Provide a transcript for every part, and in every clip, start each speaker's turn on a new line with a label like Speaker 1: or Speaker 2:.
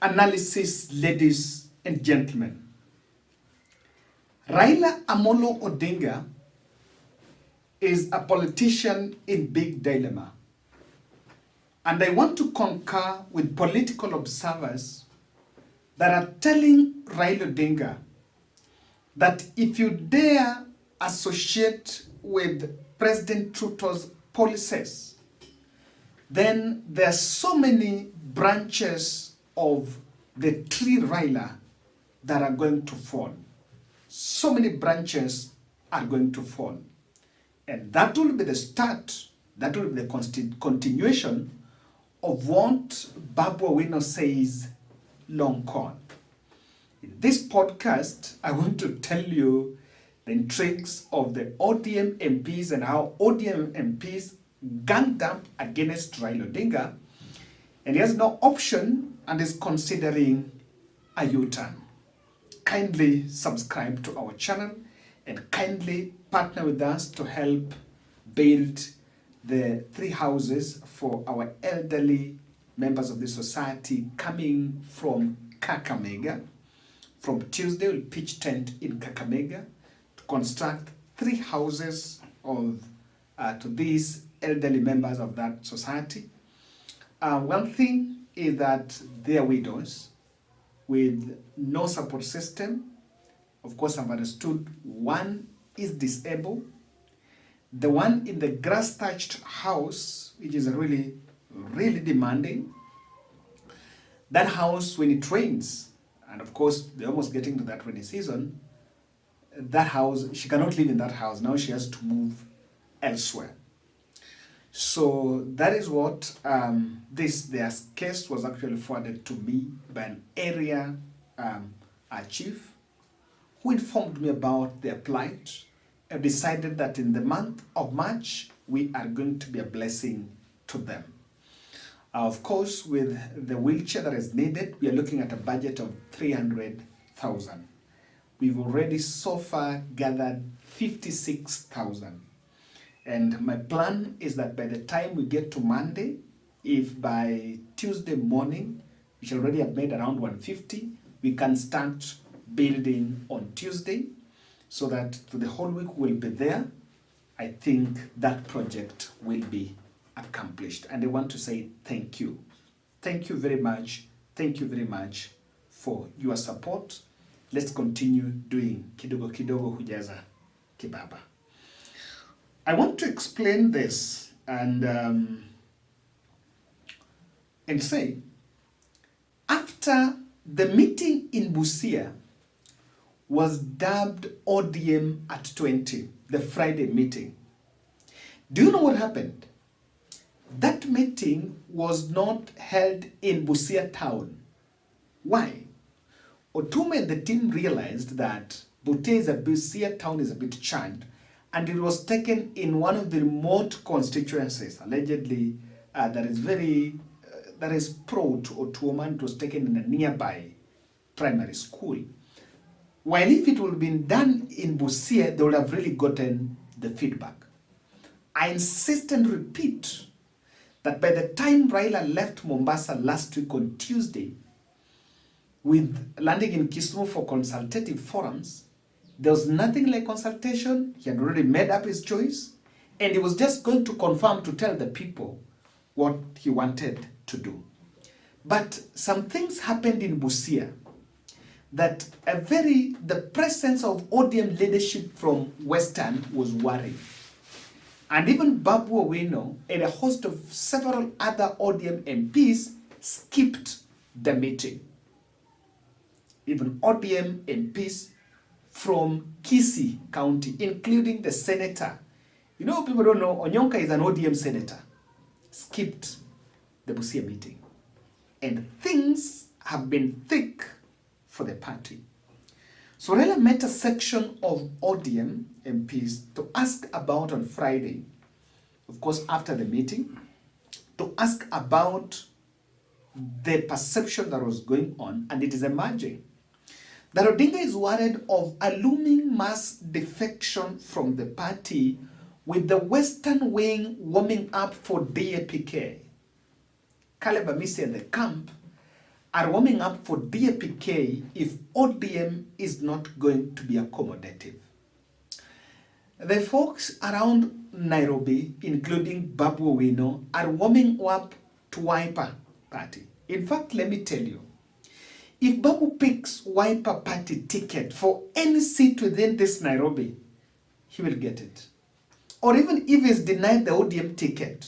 Speaker 1: analysis, ladies and gentlemen. Raila Amolo Odinga is a politician in big dilemma. And I want to concur with political observers that are telling Raila Odinga that if you dare associate with President Ruto's policies, then there are so many branches of the tree Raila that are going to fall. So many branches are going to fall. And that will be the start, that will be the continuation of what Babu Owino says long con. In this podcast, I want to tell you the intrigues of the ODM MPs and how ODM MPs ganged up against Raila Odinga, and he has no option and is considering a U-turn. Kindly subscribe to our channel and kindly partner with us to help build the 3 houses for our elderly members of the society coming from Kakamega. From Tuesday, we'll pitch tent in Kakamega to construct 3 houses of to these elderly members of that society. One thing is that they are widows with no support system. Of course, I've understood one is disabled. The one in the grass-thatched house, which is really, really demanding, that house, when it rains, and of course, they're almost getting to that rainy season, that house, she cannot live in that house. Now she has to move elsewhere. So that is what their case was actually forwarded to me by an area chief who informed me about their plight and decided that in the month of March, we are going to be a blessing to them. Of course, with the wheelchair that is needed, we are looking at a budget of 300,000. We've already so far gathered 56,000. And my plan is that by the time we get to Monday, if by Tuesday morning, we shall already have made around 150, we can start building on Tuesday so that the whole week will be there. I think that project will be accomplished. And I want to say thank you. Thank you very much. Thank you very much for your support. Let's continue doing kidogo kidogo hujaza kibaba. I want to explain this and say, after the meeting in Busia was dubbed ODM at 20, the Friday meeting, do you know what happened? That meeting was not held in Busia town. Why? Otume and the team realized that Busia town is a bit charged, and it was taken in one of the remote constituencies, allegedly that is pro to Otuoma. It was taken in a nearby primary school. While if it would have been done in Busia, they would have really gotten the feedback. I insist and repeat that by the time Raila left Mombasa last week on Tuesday, with landing in Kisumu for consultative forums, there was nothing like consultation. He had already made up his choice, and he was just going to confirm to tell the people what he wanted to do. But some things happened in Busia that the presence of ODM leadership from Western was worrying. And even Babu Owino and a host of several other ODM MPs skipped the meeting. Even ODM MPs from Kisii County, including the senator. You know, people don't know, Onyonka is an ODM senator. Skipped the Busia meeting. And things have been thick for the party. So Raila met a section of ODM MPs to ask about on Friday, of course after the meeting, to ask about the perception that was going on, and it is emerging that Odinga is worried of a looming mass defection from the party, with the Western wing warming up for DAPK. Caleb Amisi and the camp are warming up for DAPK if ODM is not going to be accommodative. The folks around Nairobi, including Babu Owino, are warming up to Wiper Party. In fact, let me tell you, if Babu picks Wiper Party ticket for any seat within this Nairobi, he will get it. Or even if he's denied the ODM ticket,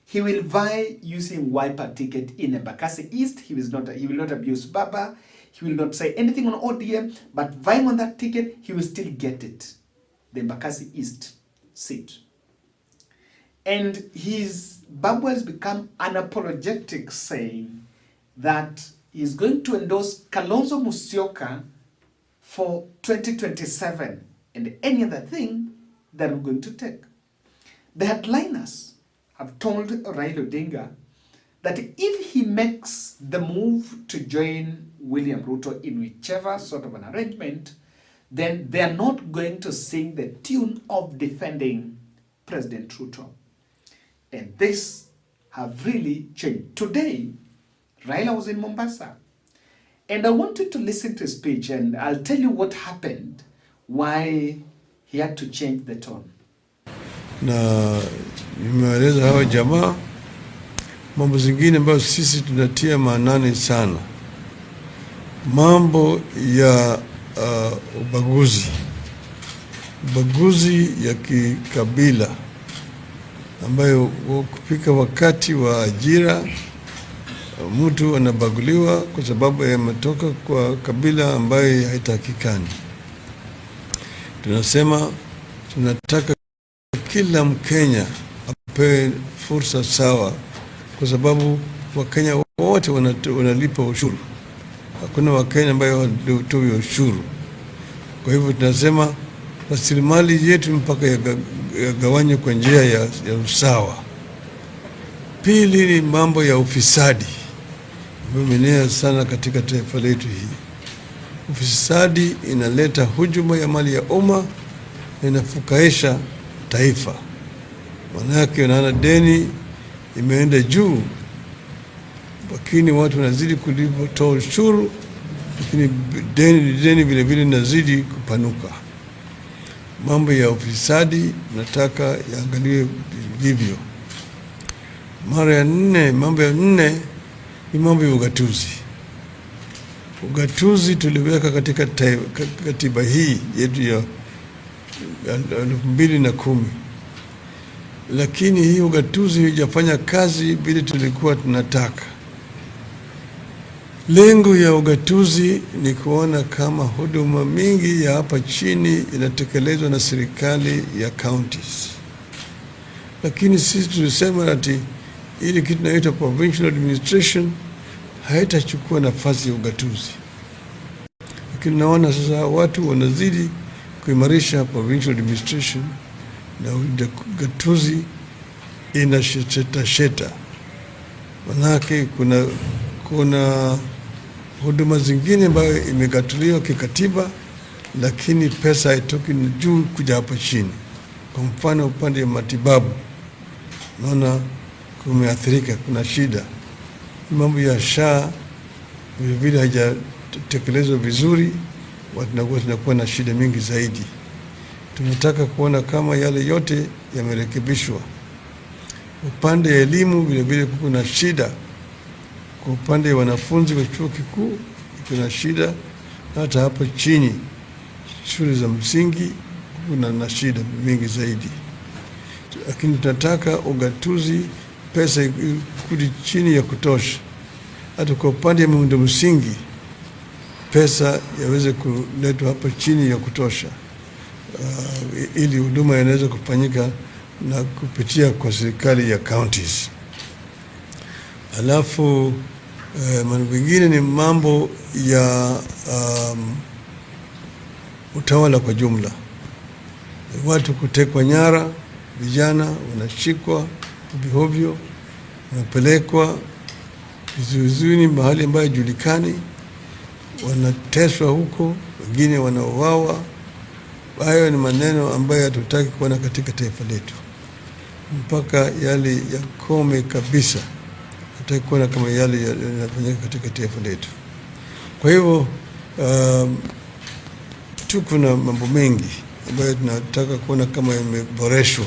Speaker 1: he will vie using Wiper ticket in Embakasi East. He will not abuse Baba. He will not say anything on ODM, but vying on that ticket, he will still get it. The Embakasi East seat. And Babu has become unapologetic, saying that he's going to endorse Kalonzo Musyoka for 2027 and any other thing that we're going to take. The headliners have told Raila Odinga that if he makes the move to join William Ruto in whichever sort of an arrangement, then they are not going to sing the tune of defending President Ruto. And this have really changed. Today, Raila was in Mombasa. And I wanted to listen to his speech, and I'll tell you what happened, why he had to change the tone.
Speaker 2: Na nimeeleza hawa jamaa mambo zingine ambayo sisi tunatia maanani sana. Mambo ya ubaguzi ya kikabila ambayo kupika wakati wa ajira mtu anabaguliwa kwa sababu ametoka kwa kabila ambayo haitakikani. Tunasema tunataka kila Mkenya apewe fursa sawa, kwa sababu Wakenya wote wanalipa ushuru. Hakuna Wakenya ambayo hawatoi ushuru. Kwa hivyo tunasema rasilimali yetu mpaka yagawanywe kwa njia ya usawa. Pili ni mambo ya ufisadi ambayo imeenea sana katika taifa letu hii. Ufisadi inaleta hujuma ya mali ya umma na inafukaisha taifa. Maana yake unaona deni imeenda juu, lakini watu wanazidi kulipa ushuru, lakini deni vile vile linazidi kupanuka. Mambo ya ufisadi nataka yaangaliwe vivyo. Mambo ya nne ni mambo ya ugatuzi. Ugatuzi tuliweka katika katiba hii yetu ya 2010. Lakini hii ugatuzi haijafanya kazi vile tulikuwa tunataka. Lengo ya ugatuzi ni kuona kama huduma mingi ya hapa chini inatekelezwa na serikali ya counties. Lakini sisi tulisema ati ili kitu inaitwa provincial administration haitachukua nafasi ya ugatuzi. Lakini naona sasa watu wanazidi kuimarisha provincial administration na ugatuzi inasheta. Manake kuna huduma zingine ambayo imegatuliwa kikatiba, lakini pesa haitoki juu kuja hapa chini. Kwa mfano upande wa matibabu, naona kumeathirika, kuna shida. Mambo ya SHA vile hajatekelezwa vizuri, tunakuwa na shida mingi zaidi. Tunataka kuona kama yale yote yamerekebishwa. Upande ya elimu vile vile kuna shida. Kwa upande wa wanafunzi wa chuo kikuu kuna shida, hata hapa chini shule za msingi kuna shida mingi zaidi. Lakini tunataka ugatuzi pesa ikudi chini ya kutosha. Hata kwa upande wa miundo msingi pesa yaweze kuletwa hapa chini ya kutosha, ili huduma inaweza kufanyika na kupitia kwa serikali ya counties. Alafu mambo mengine ni mambo ya utawala kwa jumla. Watu kutekwa nyara, vijana wanashikwa hovyo, wanapelekwa vizuizini mahali ambayo hajulikani, wanateswa huko, wengine wanauawa. Hayo ni maneno ambayo hatutaki kuona katika taifa letu. Mpaka yale yakome kabisa. hatutaki kuona kama yale yanafanyika katika taifa letu. Kwa hivyo tuko na mambo mengi ambayo tunataka kuona kama yameboreshwa,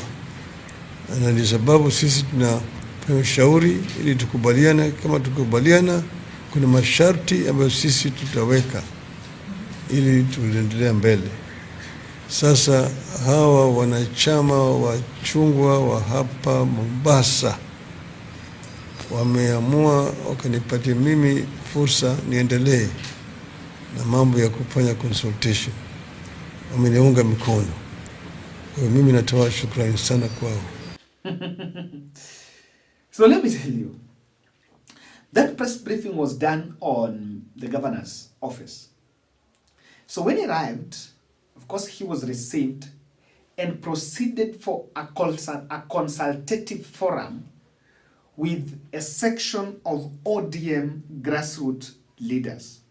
Speaker 2: na ndio sababu sisi tunafanya ushauri ili tukubaliana. Kama tukubaliana, kuna masharti ambayo sisi tutaweka ili tuendelee mbele. Sasa hawa wanachama wa chungwa wa hapa Mombasa wameamua wakanipatia mimi fursa niendelee na mambo ya kufanya consultation. Wameniunga mikono. Kwa hiyo mimi natoa shukrani sana kwao.
Speaker 1: So let me tell you, that press briefing was done on the governor's office. So when he arrived, of course, he was received and proceeded for a consultative forum with a section of ODM grassroots leaders.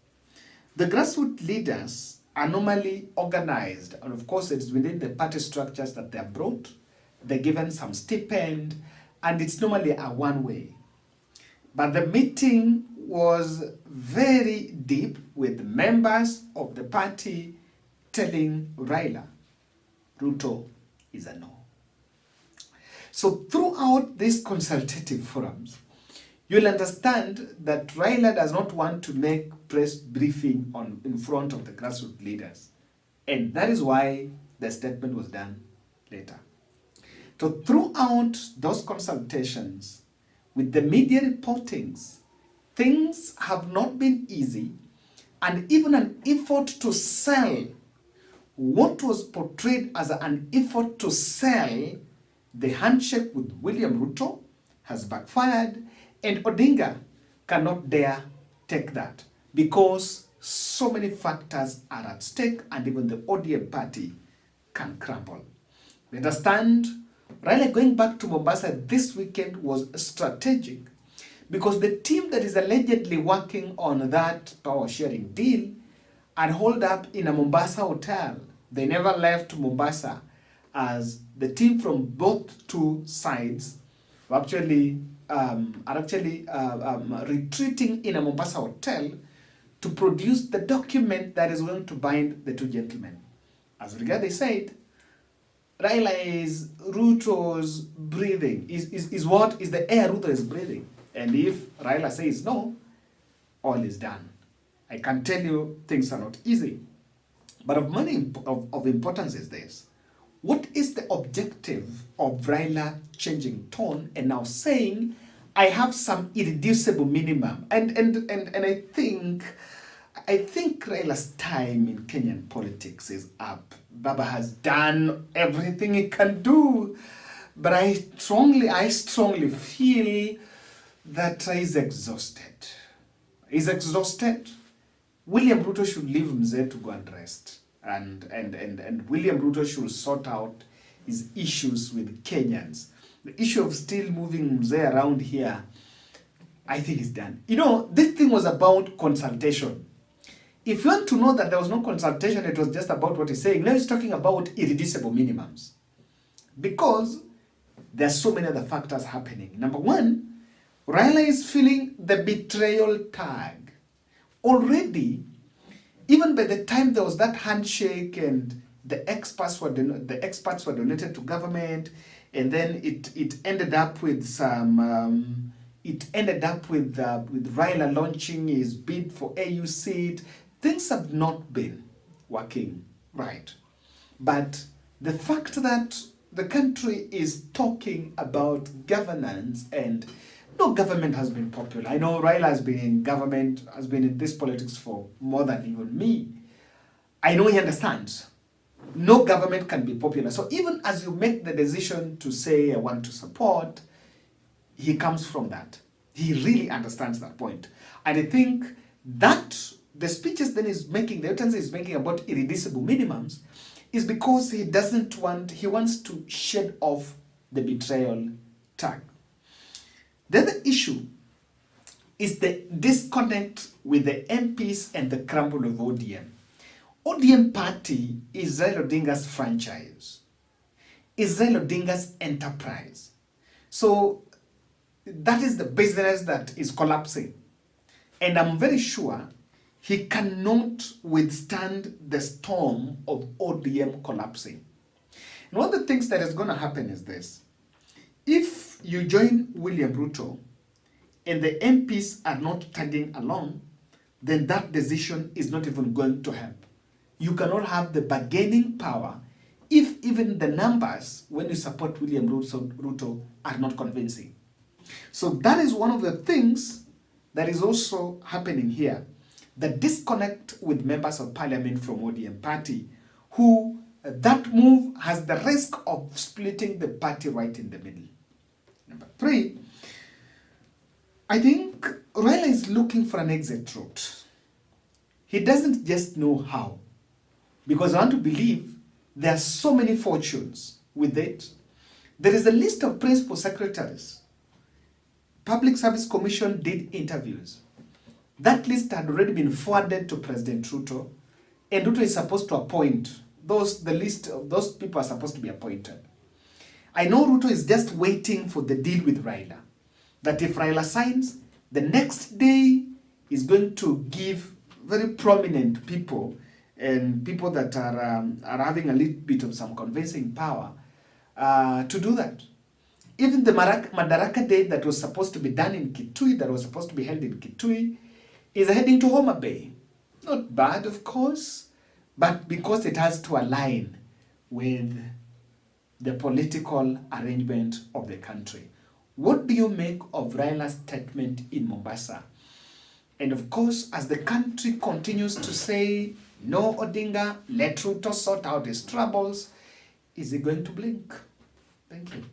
Speaker 1: The grassroots leaders are normally organized, and of course it's within the party structures that they are brought. They're given some stipend, and it's normally a one-way. But the meeting was very deep, with members of the party telling Raila, Ruto is a no. So throughout these consultative forums, you'll understand that Raila does not want to make press briefing in front of the grassroots leaders. And that is why the statement was done later. So throughout those consultations, with the media reportings, things have not been easy, and even an effort to sell what was portrayed as an effort to sell the handshake with William Ruto has backfired, and Odinga cannot dare take that because so many factors are at stake, and even the ODM party can crumble. We understand Raila going back to Mombasa this weekend was strategic because the team that is allegedly working on that power sharing deal are holed up in a Mombasa hotel. They never left Mombasa, as the team from both two sides are actually retreating in a Mombasa hotel to produce the document that is going to bind the two gentlemen. As regard, they said, Raila is Ruto's breathing, is what is the air Ruto is breathing. And if Raila says no, all is done. I can tell you things are not easy. But of importance is this. What is the objective of Raila changing tone and now saying, I have some irreducible minimum? And I think Raila's time in Kenyan politics is up. Baba has done everything he can do, but I strongly feel that he's exhausted. He's exhausted. William Ruto should leave Mzee to go and rest. And William Ruto should sort out his issues with Kenyans. The issue of still moving Mzee around here, I think is done. You know, this thing was about consultation. If you want to know that there was no consultation, it was just about what he's saying. Now he's talking about irreducible minimums. Because there are so many other factors happening. Number one, Raila is feeling the betrayal tag. Already, even by the time there was that handshake and the experts were donated to government, and then it ended up with some with Raila launching his bid for AU seat. Things have not been working right. But the fact that the country is talking about governance, and no government has been popular. I know Raila has been in government, has been in this politics for more than even me. I know he understands. No government can be popular. So even as you make the decision to say, I want to support, he comes from that. He really understands that point. And I think that the speeches then is making, the utterance is making about irreducible minimums is because he wants to shed off the betrayal tag. The other issue is the disconnect with the MPs and the crumble of ODM. ODM party is Raila Odinga's franchise, is Raila Odinga's enterprise. So that is the business that is collapsing. And I'm very sure he cannot withstand the storm of ODM collapsing. And one of the things that is going to happen is this. If you join William Ruto and the MPs are not tagging along, then that decision is not even going to help. You cannot have the bargaining power if even the numbers, when you support William Ruto, are not convincing. So that is one of the things that is also happening here. The disconnect with members of parliament from ODM party, who that move has the risk of splitting the party right in the middle. Number 3, I think Raila is looking for an exit route. He doesn't just know how, because I want to believe there are so many fortunes with it. There is a list of principal secretaries. Public Service Commission did interviews. That list had already been forwarded to President Ruto, and Ruto is supposed to appoint the list of those people are supposed to be appointed. I know Ruto is just waiting for the deal with Raila, that if Raila signs, the next day is going to give very prominent people and people that are having a little bit of some convincing power to do that. Even the Madaraka Day that was supposed to be done in Kitui, that was supposed to be held in Kitui, is heading to Homa Bay. Not bad, of course, but because it has to align with the political arrangement of the country. What do you make of Raila's statement in Mombasa? And of course, as the country continues to say, no Odinga, let Ruto sort out his troubles, is he going to blink? Thank you.